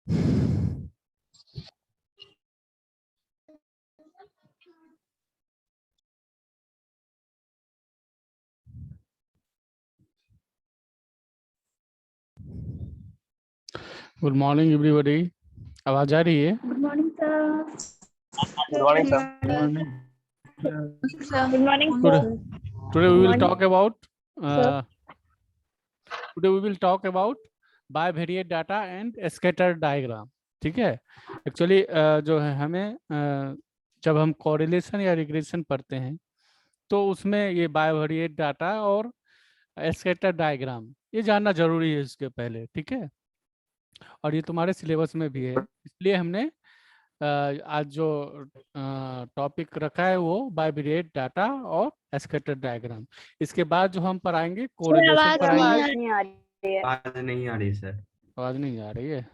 Good morning everybody. आवाज आ रही है? Good morning sir. Good morning sir. Good morning Today we will talk about sir. today we will talk about bivariate data and scatter diagram। ठीक है, actually जो है हमें जब हम कोरिलेशन या रिग्रेशन पढ़ते हैं तो उसमें ये बाइवेरिएट डाटा और स्कैटर डायग्राम ये जानना जरूरी है इसके पहले। ठीक है, और ये तुम्हारे सिलेबस में भी है, इसलिए हमने आज जो टॉपिक रखा है वो बाइवेरिएट डाटा और स्कैटर डायग्राम। इसके बाद जो हम पढ़ाएंगे कोरिलेशन पढ़ाएंगे। आवाज नहीं आ रही है। आवाज नहीं आ रही सर। आवाज नहीं आ रही है?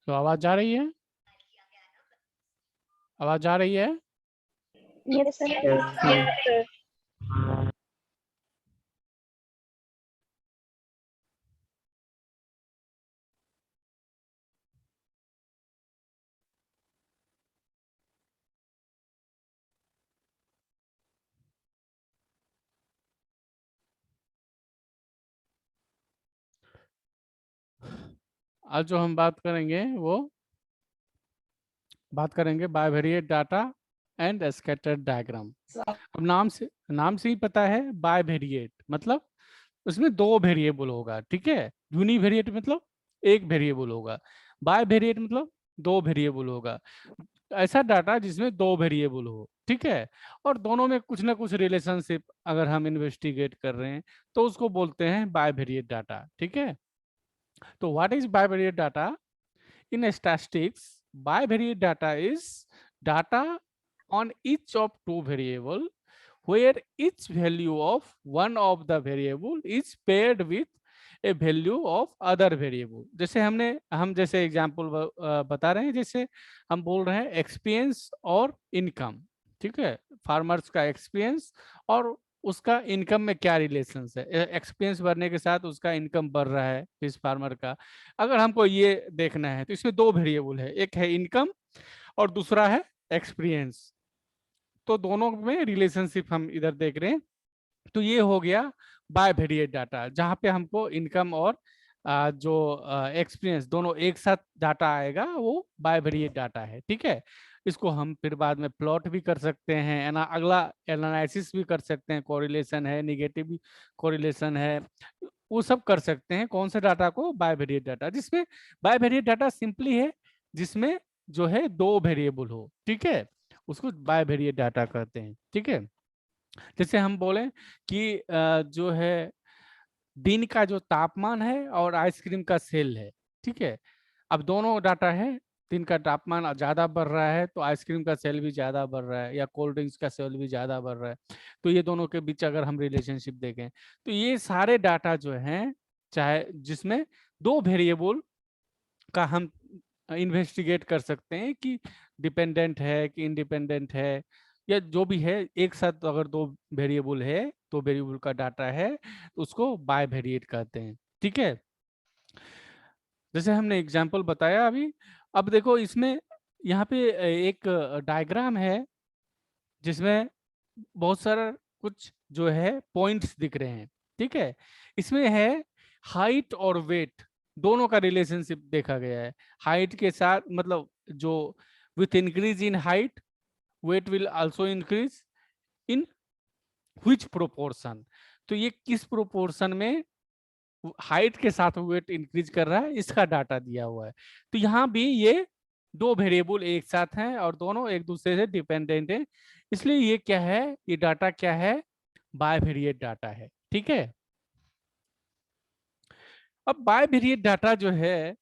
तो आवाज आ रही है? आवाज आ रही है? Yes sir. आज जो हम बात करेंगे वो बात करेंगे bivariate data and scatter diagram. अब नाम से ही पता है बाइवेरिएट मतलब उसमें दो वेरिएबल होगा। ठीक है, यूनिवेरिएट मतलब एक वेरिएबल होगा, बाइवेरिएट मतलब दो वेरिएबल होगा। ऐसा डाटा जिसमें दो वेरिएबल हो। ठीक है, और दोनों में कुछ ना कुछ रिलेशनशिप अगर हम इन्वेस्टिगेट कर रहे हैं तो उसको बोलते हैं बाइवेरिएट डाटा। ठीक है, तो what is bivariate data? In statistics, bivariate data is data on each of two variable where each value of one of the variable is paired with a value of other variable। जैसे हम जैसे example बता रहे हैं, जैसे हम बोल रहे हैं एक्सपीरियंस और इनकम। ठीक है, फार्मर्स का एक्सपीरियंस और उसका इनकम में क्या रिलेशन है। एक्सपीरियंस बढ़ने के साथ उसका इनकम बढ़ रहा है इस फार्मर का। अगर हमको ये देखना है तो इसमें दो वेरिएबल है, एक है इनकम और दूसरा है एक्सपीरियंस। तो दोनों में रिलेशनशिप हम इधर देख रहे हैं। तो ये हो गया बाइवेरिएट डाटा, जहाँ पे हमको इनकम और जो एक्सपीरियंस दोनों एक साथ डाटा आएगा वो बाइवेरिएट डाटा है। ठीक है, इसको हम फिर बाद में प्लॉट भी कर सकते हैं, ना अगला एनालिसिस भी कर सकते हैं, कोरिलेशन है, निगेटिव कोरिलेशन है, वो सब कर सकते हैं। कौन से डाटा को? बाइवेरिएट डाटा, जिसमें बाइवेरिएट डाटा सिंपली है जिसमें जो है दो वेरिएबल हो। ठीक है, उसको बाइवेरिएट डाटा कहते हैं। ठीक है, जैसे हम बोले कि जो है दिन का जो तापमान है और आइसक्रीम का सेल है। ठीक है, अब दोनों डाटा है, दिन का तापमान ज्यादा बढ़ रहा है तो आइसक्रीम का सेल भी ज्यादा बढ़ रहा है, या कोल्ड ड्रिंक्स का सेल भी ज्यादा बढ़ रहा है। तो ये दोनों के बीच अगर हम रिलेशनशिप देखें तो ये सारे डाटा जो हैं, चाहे जिसमें दो वेरिएबल का हम इन्वेस्टिगेट कर सकते हैं कि डिपेंडेंट है कि इंडिपेंडेंट है, या जो भी है, एक साथ अगर दो वेरिएबल है, दो वेरिएबल का डाटा है तो उसको बाइवेरिएट कहते हैं। ठीक है, जैसे हमने एग्जांपल बताया अभी। अब देखो इसमें यहाँ पे एक डायग्राम है जिसमें बहुत सारा कुछ जो है पॉइंट्स दिख रहे हैं। ठीक है, इसमें है हाइट और वेट दोनों का रिलेशनशिप देखा गया है। हाइट के साथ मतलब जो with increase in height weight will also increase in which proportion. तो ये किस प्रोपोर्शन में हाइट के साथ वेट इंक्रीज कर रहा है इसका डाटा दिया हुआ है। तो यहाँ भी ये दो वेरिएबल एक साथ हैं और दोनों एक दूसरे से डिपेंडेंट हैं, इसलिए ये क्या है, ये डाटा क्या है, बायवेरिएट डाटा है। ठीक है, अब बायवेरिएट डाटा जो है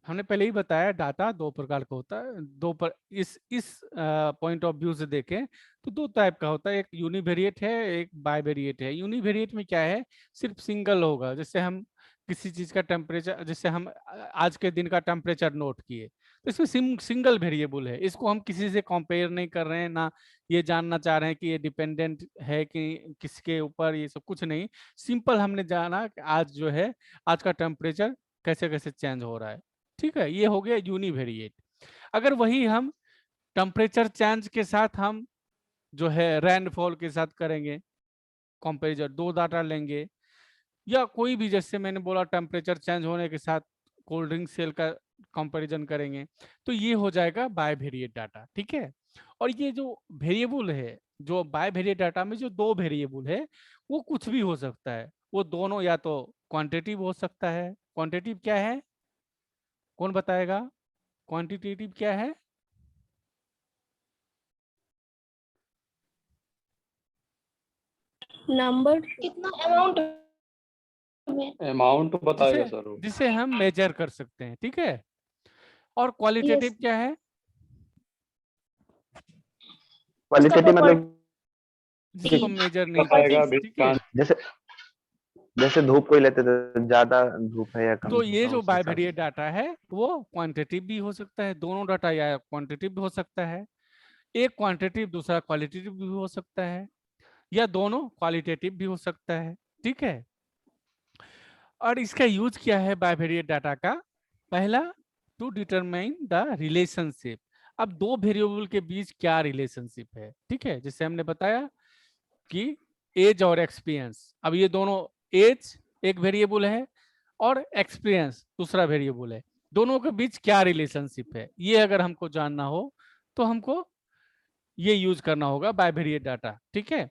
हमने पहले ही बताया, डाटा दो प्रकार का होता है, दो पर इस पॉइंट ऑफ व्यू से देखें तो दो टाइप का होता है, एक यूनिवेरिएट है, एक बायवेरिएट है। यूनिवेरिएट में क्या है, सिर्फ सिंगल होगा, जैसे हम किसी चीज का टेम्परेचर, जैसे हम आज के दिन का टेम्परेचर नोट किए, तो इसमें सिंगल वेरिएबल है, इसको हम किसी से कंपेयर नहीं कर रहे हैं, ना ये जानना चाह रहे हैं कि ये डिपेंडेंट है कि किसके ऊपर, ये सब कुछ नहीं, सिंपल हमने जाना कि आज जो है, आज का टेम्परेचर कैसे कैसे चेंज हो रहा है। ठीक है, ये हो गया यूनिवेरिएट। अगर वही हम टेम्परेचर चेंज के साथ हम जो है रेनफॉल के साथ करेंगे कंपैरिजन, दो डाटा लेंगे, या कोई भी, जैसे मैंने बोला टेम्परेचर चेंज होने के साथ कोल्ड ड्रिंक सेल का कंपैरिजन करेंगे, तो ये हो जाएगा बायवेरिएट डाटा। ठीक है, और ये जो वेरिएबल है, जो बायवेरिएट डाटा में जो दो वेरिएबल है, वो कुछ भी हो सकता है, वो दोनों या तो क्वांटिटिव हो सकता है। क्वांटिटिव क्या है, कौन बताएगा, क्वांटिटेटिव क्या है? नंबर कितना अमाउंट में, अमाउंट बताएगा जिसे सर वो। जिसे हम मेजर कर सकते हैं। ठीक है, और क्वालिटेटिव क्या है, क्वालिटेटिव मतलब जिसको मेजर नहीं कर बताएगा सकते। ठीक है, जैसे जैसे धूप कोई लेते तो ज्यादा धूप है या कम तो धूप ये है, जो उस हिसाब बायवेरिएट से। डाटा है वो क्वांटिटिव भी हो सकता है, दोनों डाटा या क्वांटिटिव भी हो सकता है, एक क्वांटिटिव दूसरा क्वालिटेटिव भी हो सकता है, या दोनों क्वालिटेटिव भी हो सकता है। ठीक है, और इसका यूज क्या है बायवेरिएट डाटा का, पहला, टू डिटरमाइन द रिलेशनशिप। अब दो वेरिएबल के बीच क्या रिलेशनशिप है। ठीक है, जैसे हमने बताया कि एज और एक्सपीरियंस, अब ये दोनों, एज एक वेरिएबल है और एक्सपीरियंस दूसरा वेरिएबल है, दोनों के बीच क्या रिलेशनशिप है, ये अगर हमको जानना हो तो हमको ये यूज करना होगा बायवेरिएट डाटा। ठीक है,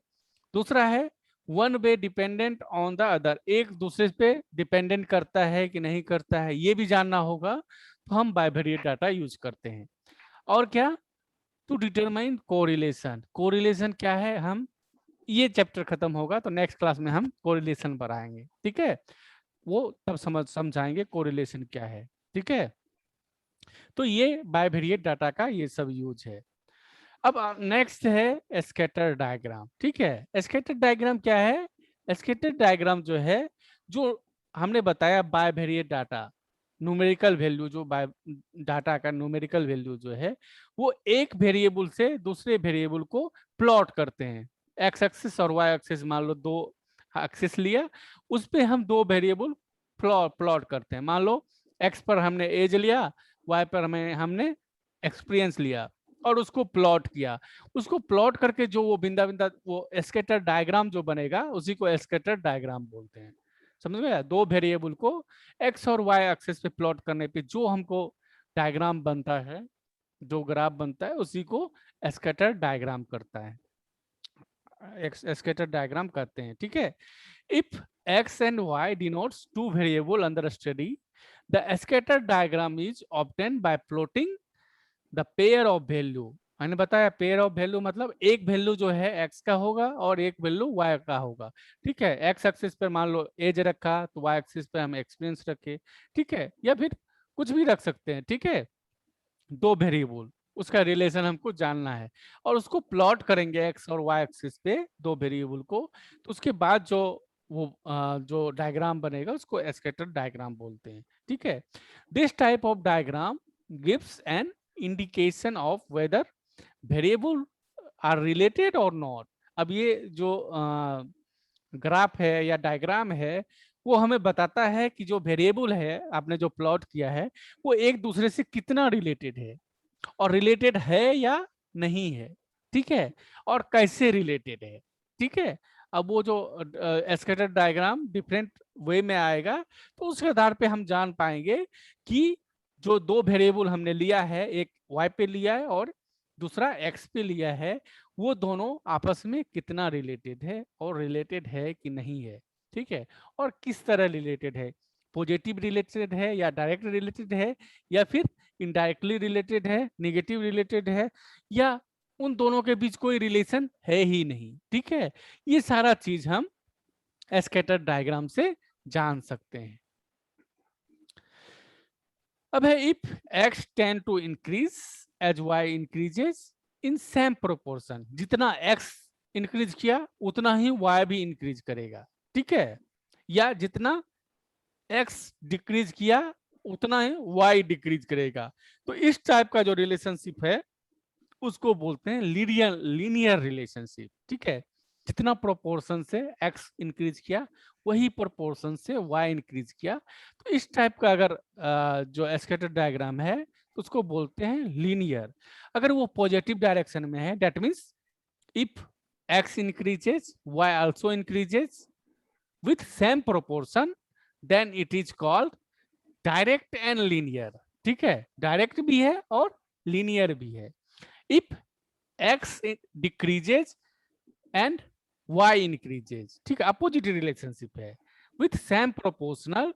दूसरा है one way dependent on the other, एक दूसरे पे डिपेंडेंट करता है कि नहीं करता है, ये भी जानना होगा, तो हम बायवेरिएट डाटा यूज करते हैं। और क्या, टू डिटरमाइन कोरिलेशन। कोरिलेशन क्या है, हम ये चैप्टर खत्म होगा तो नेक्स्ट क्लास में हम कोरिलेशन पढ़ाएंगे। ठीक है, वो तब समझाएंगे कोरिलेशन क्या है। ठीक है, तो ये बायवेरिएट डाटा का ये सब यूज है। अब नेक्स्ट है स्कैटर डायग्राम। ठीक है, स्कैटर डायग्राम क्या है, स्कैटर डायग्राम जो है, जो हमने बताया बायवेरिएट डाटा, न्यूमेरिकल वैल्यू, जो बाय डाटा का न्यूमेरिकल वैल्यू जो है, वो एक वेरिएबल से दूसरे वेरिएबल को प्लॉट करते हैं, एक्स एक्सिस और वाई एक्सिस, मान लो दो एक्सिस लिया, उस पे हम दो वेरिएबल प्लॉट करते हैं। मान लो एक्स पर हमने एज लिया, वाई पर हमने एक्सपीरियंस लिया और उसको प्लॉट किया, उसको प्लॉट करके जो वो बिंदा बिंदा वो स्कैटर डायग्राम जो बनेगा, उसी को स्कैटर डायग्राम बोलते हैं। समझ में आया, दो वेरिएबल को एक्स और वाई एक्सिस पे प्लॉट करने पे जो हमको डायग्राम बनता है, जो ग्राफ बनता है, उसी को स्कैटर डायग्राम करता है, स्कैटर डायग्राम करते हैं। ठीक है, if X and Y denotes two variable under study, the scatter diagram is obtained by plotting the pair of value. मैंने बताया पेयर ऑफ वैल्यू मतलब एक वैल्यू जो है एक्स का होगा और एक वैल्यू वाई का होगा। ठीक है, एक्स एक्सिस पर मान लो एज रखा तो वाई एक्सिस पे हम एक्सपीरियंस रखे। ठीक है, या फिर कुछ भी रख सकते हैं। ठीक है, दो वेरिएबल, उसका रिलेशन हमको जानना है और उसको प्लॉट करेंगे एक्स और वाई एक्सिस पे दो वेरिएबल को, तो उसके बाद जो वो जो डायग्राम बनेगा उसको स्कैटर डायग्राम बोलते हैं। ठीक है, this type of diagram gives an indication of whether variable are related और नॉट। अब ये जो ग्राफ है या डायग्राम है, वो हमें बताता है कि जो वेरिएबल है आपने जो प्लॉट किया है, वो एक दूसरे से कितना रिलेटेड है, और रिलेटेड है या नहीं है। ठीक है, और कैसे रिलेटेड है। ठीक है, अब वो जो स्कैटर डायग्राम डिफरेंट वे में आएगा, तो उसके आधार पे हम जान पाएंगे कि जो दो वेरिएबल हमने लिया है, एक y पे लिया है और दूसरा x पे लिया है, वो दोनों आपस में कितना रिलेटेड है और रिलेटेड है कि नहीं है। ठीक है, और किस तरह रिलेटेड है, पॉजिटिव रिलेटेड है या डायरेक्ट रिलेटेड है या फिर इनडायरेक्टली रिलेटेड है, नेगेटिव रिलेटेड है, या उन दोनों के बीच कोई रिलेशन है ही नहीं। ठीक है, ये सारा चीज हम स्कैटर डायग्राम से जान सकते हैं। अब है if x tend to increase as y increases in same proportion, जितना x इंक्रीज किया उतना ही y भी इंक्रीज करेगा। ठीक है, या जितना x डिक्रीज किया उतना ही y डिक्रीज करेगा। तो इस टाइप का जो रिलेशनशिप है उसको बोलते हैं लीनियर रिलेशनशिप। ठीक है, जितना प्रोपोर्शन से x इंक्रीज किया वही प्रोपोर्शन से y इंक्रीज किया। तो इस टाइप का अगर जो स्कैटर डायग्राम है तो उसको बोलते हैं लीनियर। अगर वो पॉजिटिव डायरेक्शन में है, that means if x increases y also increases with same proportion, then it is called direct and linear. ठीक है, डायरेक्ट भी है और लीनियर भी है। If x decreases and y increases, ठीक है, अपोजिट रिलेशनशिप है, विथ सेम प्रोपोर्शनल,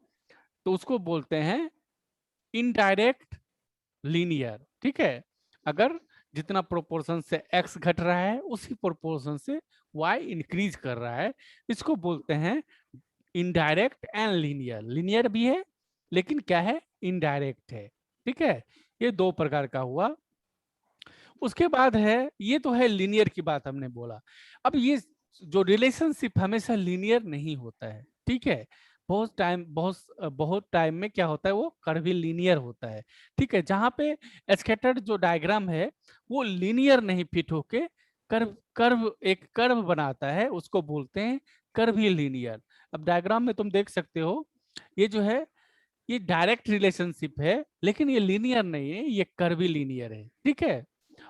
तो उसको बोलते हैं इनडायरेक्ट लीनियर। ठीक है, अगर जितना प्रोपोर्शन से x घट रहा है उसी प्रोपोर्शन से y इंक्रीज कर रहा है, इसको बोलते हैं इनडायरेक्ट एंड लीनियर। लीनियर भी है लेकिन क्या है, इनडायरेक्ट है। ठीक है, ये दो प्रकार का हुआ। उसके बाद है, ये तो है लीनियर की बात हमने बोला। अब ये जो रिलेशनशिप हमेशा लीनियर नहीं होता है। ठीक है, बहुत टाइम में क्या होता है, वो कर्व लीनियर होता है। ठीक है, जहां पे स्कैटर्ड जो डायग्राम है वो लीनियर नहीं फिट होके एक कर्व बनाता है, उसको बोलते हैं कर्वी लीनियर। अब डायग्राम में तुम देख सकते हो, ये जो है ये डायरेक्ट रिलेशनशिप है लेकिन ये लीनियर नहीं है, ये कर्वी लीनियर है। ठीक है,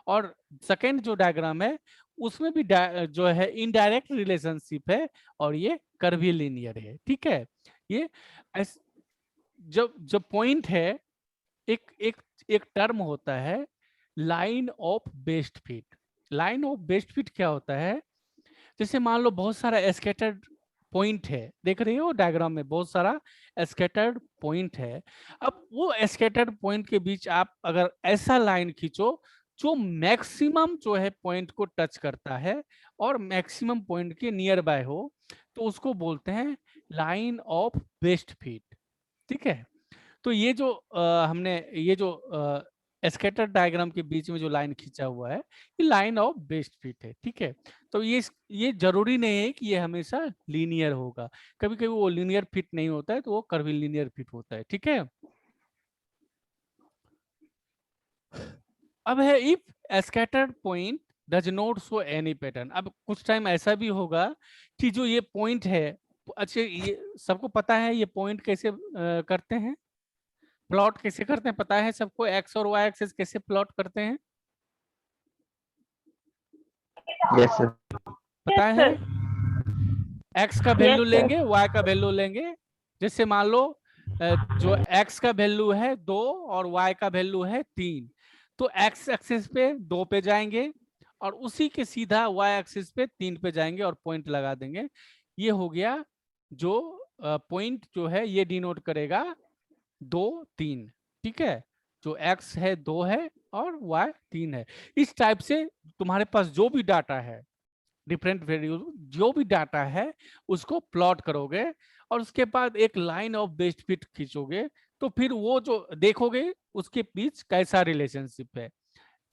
और सेकेंड जो डायग्राम है उसमें भी जो है इनडायरेक्ट रिलेशनशिप है और ये कर्वी लीनियर है। ठीक है, ये जब पॉइंट है, एक टर्म होता है line of best fit. Line of best fit क्या होता है, जैसे मान लो बहुत सारा स्कैटर्ड पॉइंट है, देख रहे हो डायग्राम में बहुत सारा स्कैटर्ड पॉइंट है। अब वो स्कैटर्ड पॉइंट के बीच आप अगर ऐसा लाइन खींचो जो मैक्सिमम जो है पॉइंट को टच करता है और मैक्सिमम पॉइंट के नियर बाय हो, तो उसको बोलते हैं लाइन ऑफ बेस्ट फिट। ठीक है, तो ये जो हमने ये जो स्कैटर डायग्राम के बीच में जो लाइन खींचा हुआ है ये लाइन ऑफ बेस्ट फिट है। ठीक है, तो ये जरूरी नहीं है कि ये हमेशा लीनियर होगा, कभी कभी वो लीनियर फिट नहीं होता है तो वो कर्वी लीनियर फिट होता है। ठीक है, अब है if scattered point does not show any pattern. अब कुछ टाइम ऐसा भी होगा कि जो ये पॉइंट है, अच्छा ये सबको पता है ये पॉइंट कैसे करते हैं, प्लॉट कैसे करते हैं, पता है सबको, एक्स और वाई एक्सिस कैसे प्लॉट करते हैं? Yes sir. पता है, एक्स का वैल्यू लेंगे, वाई का वैल्यू लेंगे। जैसे मान लो जो एक्स का वैल्यू है 2 और वाई का वैल्यू है 3, तो एक्स एक्सिस पे 2 पे जाएंगे और उसी के सीधा वाई एक्सिस पे 3 पे जाएंगे और पॉइंट लगा देंगे। ये हो गया जो पॉइंट जो है ये डिनोट करेगा 2 3। ठीक है, जो x है 2 है और y 3 है। इस टाइप से तुम्हारे पास जो भी डाटा है, डिफरेंट वैल्यू जो भी डाटा है उसको प्लॉट करोगे और उसके बाद एक लाइन ऑफ बेस्ट फिट खींचोगे, तो फिर वो जो देखोगे उसके बीच कैसा रिलेशनशिप है।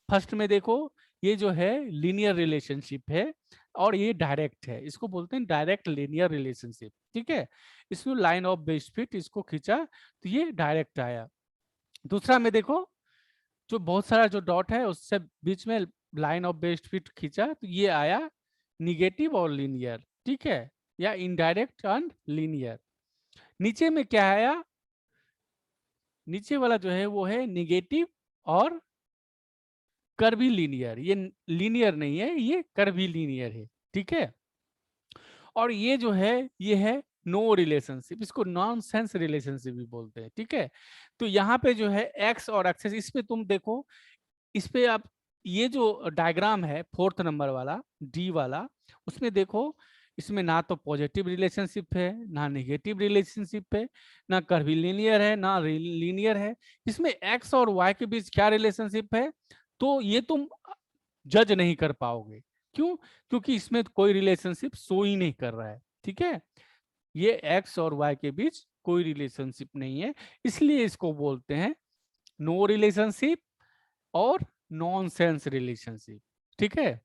फर्स्ट में देखो, ये जो है लीनियर रिलेशनशिप है और ये डायरेक्ट है, इसको बोलते हैं डायरेक्ट लीनियर रिलेशनशिप। ठीक है, इसमें लाइन ऑफ बेस्ट फिट इसको खींचा तो ये डायरेक्ट आया। दूसरा में देखो, जो बहुत सारा जो डॉट है उससे बीच में लाइन ऑफ बेस्ट फिट खींचा तो ये आया निगेटिव और लीनियर। ठीक है, या इनडायरेक्ट एंड लीनियर। नीचे में क्या आया, नीचे वाला जो है वो है निगेटिव और कर्वी लीनियर। ये लीनियर नहीं है, ये कर्वी लीनियर है। ठीक है, और ये जो है ये है नो रिलेशनशिप, इसको नॉन सेंस रिलेशनशिप भी बोलते हैं। ठीक है, तो यहाँ पे जो है एक्स और एक्सेस, इस पे तुम देखो, इस पे आप ये जो डायग्राम है 4th नंबर वाला डी वाला, उसमें देखो इसमें ना तो पॉजिटिव रिलेशनशिप है, ना नेगेटिव रिलेशनशिप है, ना कर्विलिनियर है, ना लीनियर है। इसमें एक्स और वाई के बीच क्या रिलेशनशिप है, तो ये तुम जज नहीं कर पाओगे। क्यों? क्योंकि इसमें कोई रिलेशनशिप शो ही नहीं कर रहा है। ठीक है, ये एक्स और वाई के बीच कोई रिलेशनशिप नहीं है, इसलिए इसको बोलते हैं नो रिलेशनशिप और नॉनसेंस रिलेशनशिप। ठीक है,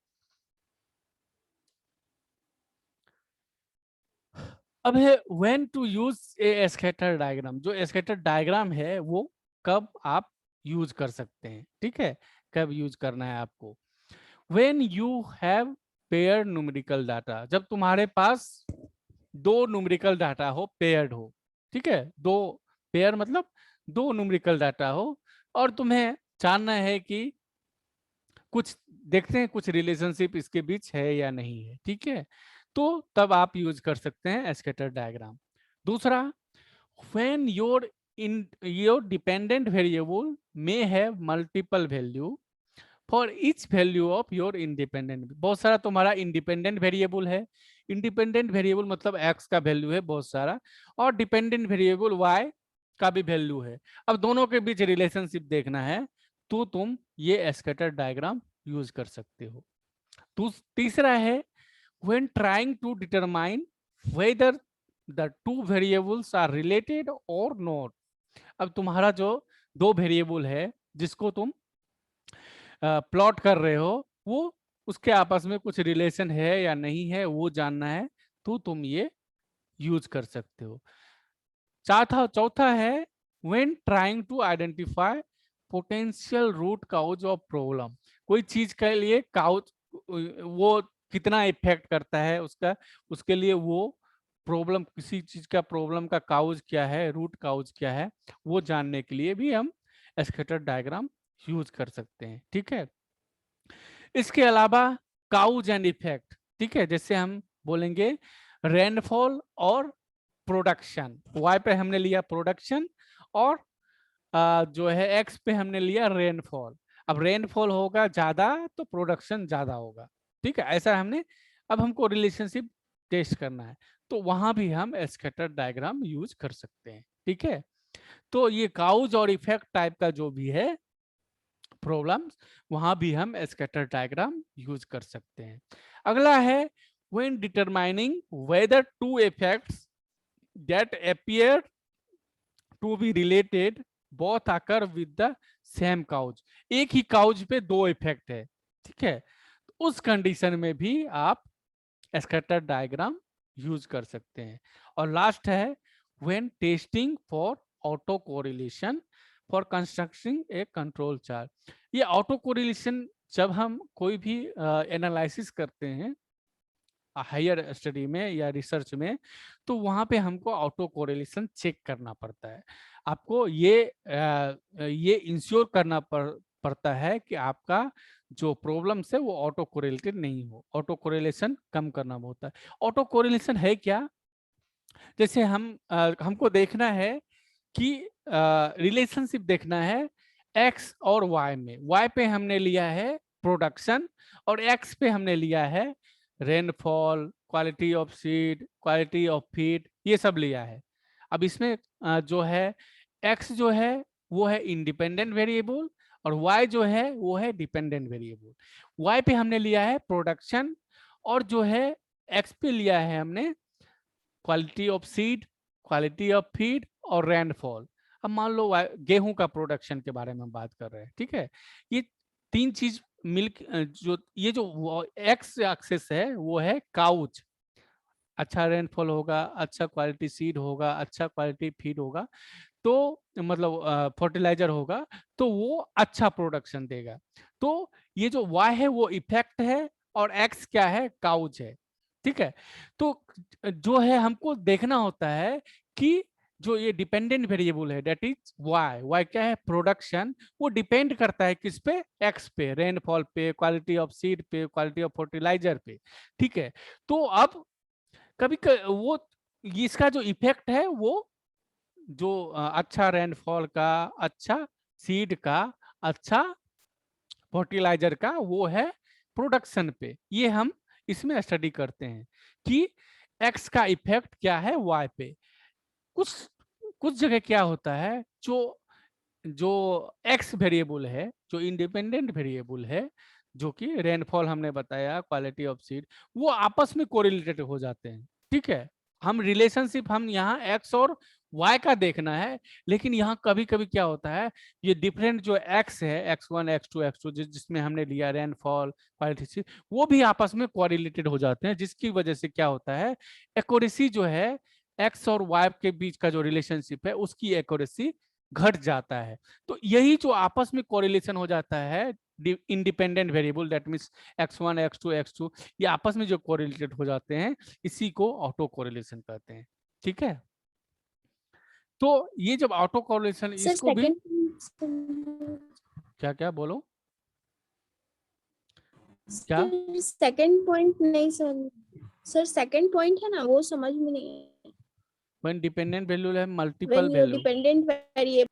अब है when to use a scatter diagram. जो स्कैटर डायग्राम है वो कब आप यूज कर सकते हैं, ठीक है, कब यूज करना है आपको। When you have pair numerical data, जब तुम्हारे पास दो न्यूमेरिकल डाटा हो, पेयर्ड हो, ठीक है, दो पेयर मतलब दो न्यूमेरिकल डाटा हो, और तुम्हें जानना है कि कुछ देखते हैं कुछ रिलेशनशिप इसके बीच है या नहीं है। ठीक है, तो तब आप यूज कर सकते हैं स्कैटर डायग्राम। दूसरा, when your dependent variable may have multiple value for each value of your independent. बहुत सारा तुम्हारा इंडिपेंडेंट वेरिएबल है, इंडिपेंडेंट वेरिएबल मतलब एक्स का वैल्यू है बहुत सारा, और डिपेंडेंट वेरिएबल वाई का भी वैल्यू है। अब दोनों के बीच रिलेशनशिप देखना है तो तुम ये स्कैटर डायग्राम यूज कर सकते हो। तीसरा है when trying to determine whether the two variables are related or not। अब तुम्हारा जो दो वेरिएबल है जिसको तुम प्लॉट कर रहे हो, वो उसके आपस में कुछ रिलेशन है या नहीं है वो जानना है, तो तुम ये यूज कर सकते हो। चौथा है when trying to identify potential root cause of problem। कोई चीज के लिए काउज वो कितना इफेक्ट करता है उसका, उसके लिए वो प्रॉब्लम, किसी चीज का प्रॉब्लम का काउज क्या है, रूट काउज क्या है, वो जानने के लिए भी हम स्कैटर डायग्राम यूज कर सकते हैं। ठीक है, इसके अलावा काउज एंड इफेक्ट, ठीक है, जैसे हम बोलेंगे रेनफॉल और प्रोडक्शन। वाई पे हमने लिया प्रोडक्शन और जो है एक्स पे हमने लिया रेनफॉल। अब रेनफॉल होगा ज्यादा तो प्रोडक्शन ज्यादा होगा, ठीक है, ऐसा हमने, अब हमको रिलेशनशिप टेस्ट करना है तो वहां भी हम स्कैटर डायग्राम यूज कर सकते हैं। ठीक है, तो ये काउज और इफेक्ट टाइप का जो भी है प्रॉब्लम्स, वहां भी हम स्कैटर डायग्राम यूज कर सकते हैं। अगला है when determining whether two effects that appear to be related both occur with the same cause। एक ही काउज पे दो इफेक्ट है, ठीक है, तो उस कंडीशन में भी आप स्कैटर डायग्राम यूज कर सकते हैं। और लास्ट है when testing for auto correlation for constructing A control chart. ये ऑटो कोरिलेशन जब हम कोई भी एनालिसिस करते हैं हायर स्टडी में या रिसर्च में, तो वहां पे हमको ऑटो कोरिलेशन चेक करना पड़ता है। आपको ये इंश्योर करना पड़ता है कि आपका जो प्रॉब्लम है वो ऑटो कोरिलेटेड नहीं हो। ऑटो कोरिलेशन कम करना होता है। ऑटो कोरिलेशन है क्या, जैसे हमको देखना है कि रिलेशनशिप देखना है एक्स और वाई में। वाई पे हमने लिया है प्रोडक्शन और एक्स पे हमने लिया है rainfall, quality of seed, quality of feed, ये सब लिया है। अब इसमें जो है एक्स जो है वो है इंडिपेंडेंट वेरिएबल और वाई जो है वो है डिपेंडेंट वेरिएबल। वाई पे हमने लिया है प्रोडक्शन और जो है एक्स पे लिया है हमने quality of seed, quality of feed और रेनफॉल। अब मान लो गेहूं का प्रोडक्शन के बारे में बात कर रहे हैं, ठीक है, ये तीन चीज मिल्क जो ये जो एक्स एक्सिस है वो है काउच, अच्छा रेनफॉल होगा, अच्छा क्वालिटी सीड होगा, अच्छा क्वालिटी फीड होगा, तो मतलब फर्टिलाइजर होगा, तो वो अच्छा प्रोडक्शन देगा। तो ये जो वाई है वो इफेक्ट है और एक्स क्या है, काउच है। ठीक है, तो जो है हमको देखना होता है कि जो ये डिपेंडेंट वेरिएबल है दैट इज वाई, वाई क्या है प्रोडक्शन, वो डिपेंड करता है किस पे, एक्स पे, रेनफॉल पे, क्वालिटी ऑफ सीड पे, क्वालिटी ऑफ फर्टिलाइजर पे। ठीक है, तो अब कभी वो इसका जो इफेक्ट है वो जो अच्छा रेनफॉल का, अच्छा सीड का, अच्छा फर्टिलाइजर का, वो है प्रोडक्शन पे। ये हम इसमें स्टडी करते हैं कि x का इफेक्ट क्या है y पे। कुछ कुछ जगह क्या होता है, जो x वेरिएबल है, जो इंडिपेंडेंट वेरिएबल है, जो कि रेनफॉल हमने बताया, क्वालिटी ऑफ सीड, वो आपस में कोरिलेटेड हो जाते हैं। ठीक है, हम रिलेशनशिप हम यहाँ x और y का देखना है, लेकिन यहाँ कभी कभी क्या होता है, ये डिफरेंट जो x है, x1 x2 x2 जिसमें हमने लिया रेनफॉल क्वालिटी सीड, वो भी आपस में कोरिलेटेड हो जाते हैं, जिसकी वजह से क्या होता है, एक्यूरेसी जो है x और y के बीच का जो रिलेशनशिप है उसकी एक्यूरेसी घट जाता है। तो यही जो आपस में कोरिलेशन हो जाता है independent variable, that means x1 x2 x2, ये आपस में जो कोरिलेटेड हो जाते हैं इसी को ऑटो कोरिलेशन कहते हैं। ठीक है, तो ये जब ऑटो कोरिलेशन, सर इसको भी सेकंड क्या क्या बोलो क्या सेकंड पॉइंट नहीं सर सेकंड पॉइंट है ना, वो समझ में नहीं है। व्हेन डिपेंडेंट वेरिएबल है multiple when you value, dependent variable,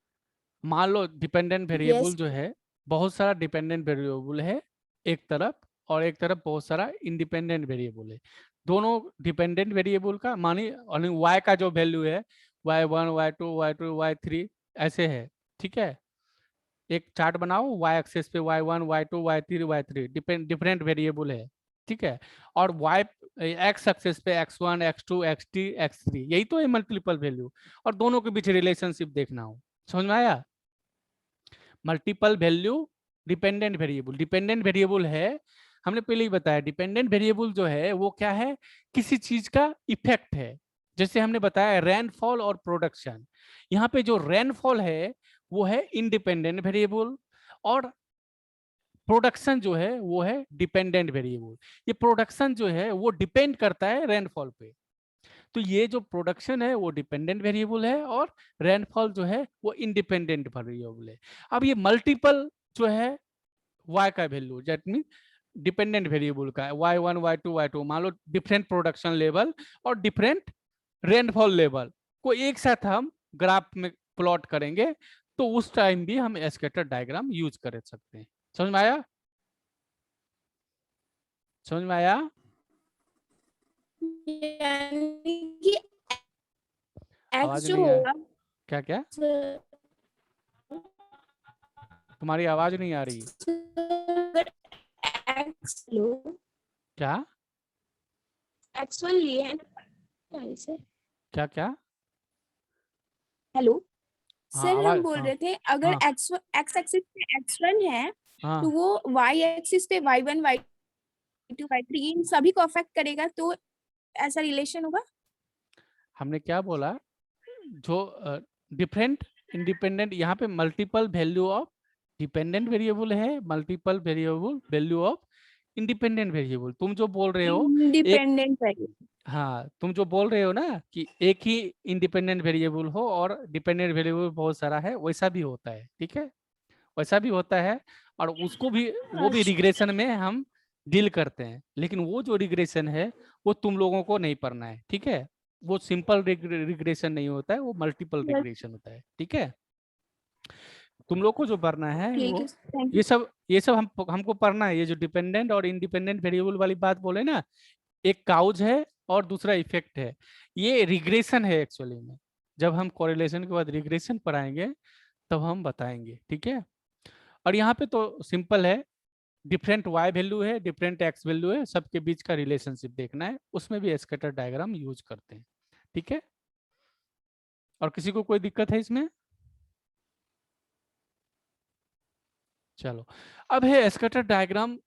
मान लो डिपेंडेंट वेरिएबल यस जो है, बहुत सारा डिपेंडेंट वेरिएबल है एक तरफ, और एक तरफ बहुत सारा इंडिपेंडेंट वेरिएबल है। दोनों डिपेंडेंट वेरिएबल का मानी y का जो वैल्यू है y1 y2 y2 y3 ऐसे है। ठीक है, एक चार्ट बनाओ, y एक्सेस पे y1 y2 y3 y3 different variable है। ठीक है, और y x एक्सेस पे x1 x2 x3 x3, यही तो है मल्टीपल वैल्यू, और दोनों के बीच रिलेशनशिप देखना हो। समझ में आया? Multiple value dependent variable, dependent variable है, हमने पहले ही बताया डिपेंडेंट वेरिएबल जो है वो क्या है, किसी चीज का इफेक्ट है। जैसे हमने बताया रेनफॉल और प्रोडक्शन, यहाँ पे जो रेनफॉल है वो है इंडिपेंडेंट वेरिएबल, और प्रोडक्शन जो है वो है डिपेंडेंट वेरिएबल। ये प्रोडक्शन जो है वो डिपेंड करता है रेनफॉल पे, तो ये जो प्रोडक्शन है वो डिपेंडेंट वेरिएबल है, और रेनफॉल जो है वो इंडिपेंडेंट वेरिएबल है। अब ये मल्टीपल जो है y का value, that mean dependent variable का y1 y2 y2, मान लो डिफरेंट प्रोडक्शन लेवल और डिफरेंट रेनफॉल लेवल को एक साथ हम ग्राफ में प्लॉट करेंगे, तो उस टाइम भी हम स्कैटर डायग्राम यूज कर सकते हैं। समझ में आया? समझ में आया? यानी कि आवाज x जो नहीं आ, होगा क्या क्या सर, तुम्हारी आवाज नहीं आ रही। x लो, क्या x1 लिए हैं ना सर। क्या क्या हेलो हाँ सर, आवाज, हम बोल हाँ रहे थे अगर हाँ x एक्सिस पे x1 है हाँ, तो वो y एक्सिस पे y1 y2 y3 इन सभी को अफेक्ट करेगा, तो ऐसा रिलेशन होगा। हमने क्या बोला, जो डिफरेंट इंडिपेंडेंट, यहाँ पे multiple value of dependent variable है, multiple variable value of independent variable. तुम जो बोल रहे हो एक, इंडिपेंडेंट वेरिएबल, हाँ तुम जो बोल रहे हो ना कि एक ही इंडिपेंडेंट वेरिएबल हो और डिपेंडेंट वेरिएबल बहुत सारा है, वैसा भी होता है। ठीक है, वैसा भी होता है, और उसको भी, वो भी रिग्रेशन में हम डील करते हैं, लेकिन वो जो रिग्रेशन है वो तुम लोगों को नहीं पढ़ना है। ठीक है, वो सिंपल रिग्रेशन नहीं होता है, वो मल्टीपल रिग्रेशन होता है। ठीक है, तुम लोग को जो पढ़ना है ठीक वो है, थैंक ये सब हमको पढ़ना है। ये जो डिपेंडेंट और इंडिपेंडेंट वेरिएबल वाली बात बोले ना, एक काउज है और दूसरा इफेक्ट है, ये रिग्रेशन है एक्चुअली में। जब हम कोरिलेशन के बाद रिग्रेशन पढ़ाएंगे तब हम बताएंगे। ठीक है, और यहाँ पे तो सिंपल है, डिफरेंट y वैल्यू है, डिफरेंट x वैल्यू है, सबके बीच का रिलेशनशिप देखना है, उसमें भी स्कैटर डायग्राम यूज करते हैं। ठीक है, और किसी को कोई दिक्कत है इसमें? चलो, अब है स्कैटर डायग्राम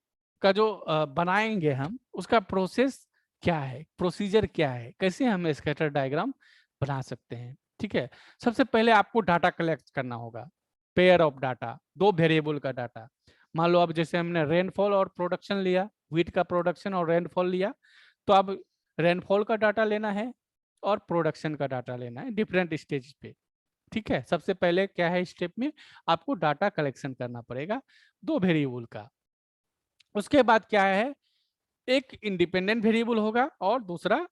का जो बनाएंगे हम, उसका प्रोसेस क्या है, प्रोसीजर क्या है, कैसे हम स्कैटर डायग्राम बना सकते हैं। ठीक है, सबसे पहले आपको डाटा कलेक्ट करना होगा, पेयर ऑफ डाटा, दो वेरिएबल का डाटा। मान लो अब जैसे हमने रेनफॉल और प्रोडक्शन लिया, व्हीट का प्रोडक्शन और रेनफॉल लिया, तो अब रेनफॉल का डाटा लेना है और प्रोडक्शन का डाटा लेना है डिफरेंट स्टेज पे। ठीक है, सबसे पहले क्या है, स्टेप में आपको डाटा कलेक्शन करना पड़ेगा दो वेरिएबल का। उसके बाद क्या है, एक इंडिपेंडेंट वेरिएबल होगा और दूसरा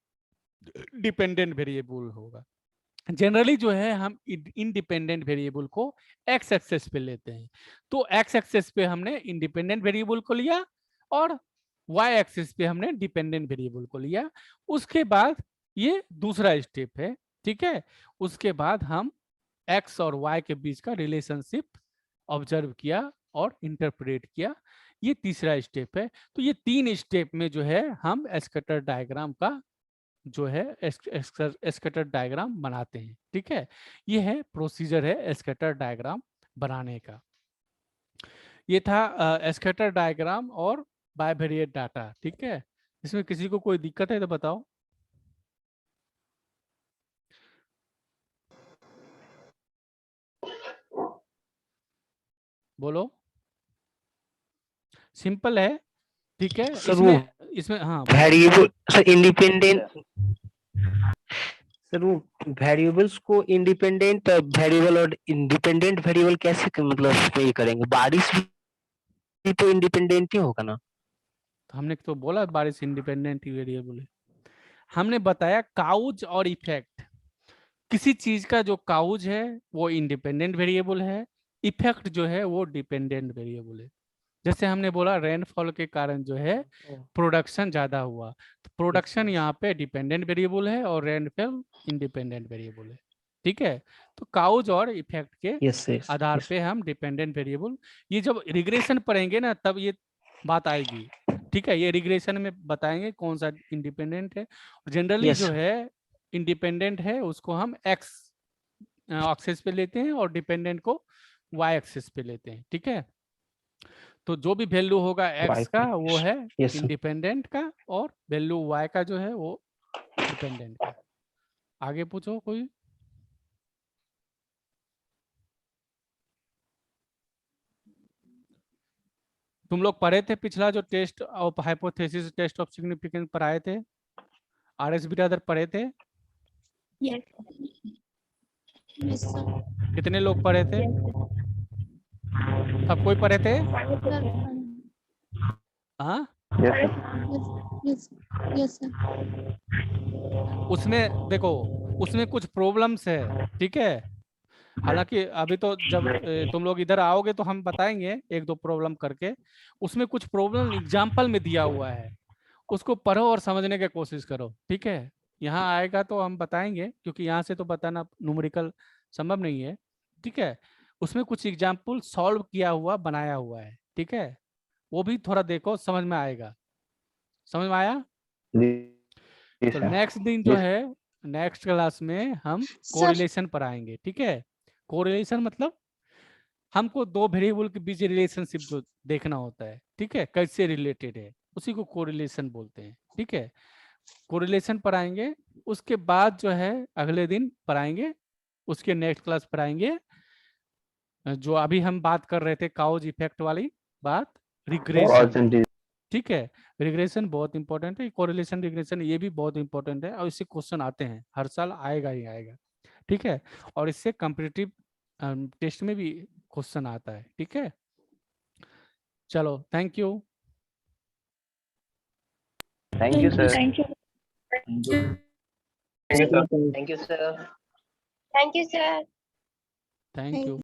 डिपेंडेंट वेरिएबल होगा। जनरली जो है हम इंडिपेंडेंट वेरिएबल को एक्स एक्सेस पे लेते हैं, तो एक्स एक्सेस पे हमने इंडिपेंडेंट वेरिएबल को लिया और वाई एक्सिस पे हमने डिपेंडेंट वेरिएबल को लिया। उसके बाद ये दूसरा स्टेप है, ठीक है। उसके बाद हम एक्स और वाई के बीच का रिलेशनशिप ऑब्जर्व किया और इंटरप्रेट किया, ये तीसरा स्टेप है। तो ये 3 स्टेप में जो है हम स्कैटर डायग्राम का जो है स्कैटर डायग्राम बनाते हैं, ठीक है। ये है प्रोसीजर है स्कैटर डायग्राम बनाने का। ये था स्कैटर डायग्राम और बायवेरिएट डाटा, ठीक है। इसमें किसी को कोई दिक्कत है तो बताओ। बोलो। सिंपल है, ठीक है। सर वो इसमें हाँ बोलो। वेरिएबल सर इंडिपेंडेंट, सर वो वेरिएबल्स को इंडिपेंडेंट वेरिएबल और इंडिपेंडेंट वेरिएबल कैसे मतलब ये करेंगे? बारिश भी तो इंडिपेंडेंट ही होगा ना? तो हमने तो बोला बारिश इंडिपेंडेंट वेरिएबल है। हमने बताया काउज और इफेक्ट, किसी चीज का जो काउज है वो इंडिपेंडेंट वेरिएबल है, इफेक्ट जो है वो डिपेंडेंट वेरिएबल है। जैसे हमने बोला रेनफॉल के कारण जो है प्रोडक्शन ज्यादा हुआ, तो प्रोडक्शन यहाँ पे डिपेंडेंट वेरिएबल है और रेनफॉल इंडिपेंडेंट वेरिएबल है, ठीक है। तो काउज और इफेक्ट के आधार पे हम डिपेंडेंट वेरिएबल, ये जब रिग्रेशन पढ़ेंगे ना तब ये बात आएगी, ठीक है। ये रिग्रेशन में बताएंगे कौन सा इंडिपेंडेंट है। जनरली जो है इंडिपेंडेंट है उसको हम एक्स एक्सिस पे लेते हैं और डिपेंडेंट को वाई एक्सिस पे लेते हैं, ठीक है। तो जो भी वैल्यू होगा एक्स का वो है इंडिपेंडेंट का और वैल्यू वाई का जो है वो डिपेंडेंट का। आगे पूछो कोई। तुम लोग पढ़े थे पिछला जो test of hypothesis test of significance पढ़ाए थे, आरएस बिरादर पढ़े थे? Yes. Yes, sir. कितने लोग पढ़े थे? Yes, सब कोई पढ़े थे? sir. हाँ, Yes, yes, sir. उसमें देखो उसमें कुछ प्रॉब्लम्स है, ठीक है। हालांकि अभी तो जब तुम लोग इधर आओगे तो हम बताएंगे एक दो प्रॉब्लम करके। उसमें कुछ प्रॉब्लम एग्जाम्पल में दिया हुआ है, उसको पढ़ो और समझने की कोशिश करो, ठीक है। यहाँ आएगा तो हम बताएंगे क्योंकि यहाँ से तो बताना न्यूमेरिकल संभव नहीं है, ठीक है। उसमें कुछ एग्जाम्पल सॉल्व किया हुआ बनाया हुआ है, ठीक है। वो भी थोड़ा देखो, समझ में आएगा। समझ में आया? तो नेक्स्ट दिन जो है नेक्स्ट क्लास में हम कोरिलेशन पढ़ाएंगे, ठीक है। कोरिलेशन मतलब हमको दो वेरिएबल के बीच रिलेशनशिप जो देखना होता है, ठीक है, कैसे रिलेटेड है, उसी को कोरिलेशन बोलते हैं, ठीक है। कोरिलेशन पढ़ाएंगे, उसके बाद जो है अगले दिन पढ़ाएंगे, उसके नेक्स्ट क्लास पढ़ाएंगे जो अभी हम बात कर रहे थे काउज इफेक्ट वाली बात, रिग्रेशन, ठीक है। रिग्रेशन बहुत इंपॉर्टेंट है, कोरिलेशन रिग्रेशन ये भी बहुत इंपॉर्टेंट है और इससे क्वेश्चन आते हैं, हर साल आएगा ही आएगा, ठीक है। और इससे कॉम्पिटिटिव टेस्ट में भी क्वेश्चन आता है, ठीक है। चलो, thank you. Thank you sir. Thank you. Thank you, sir. Thank you sir. Thank you, sir. Thank you.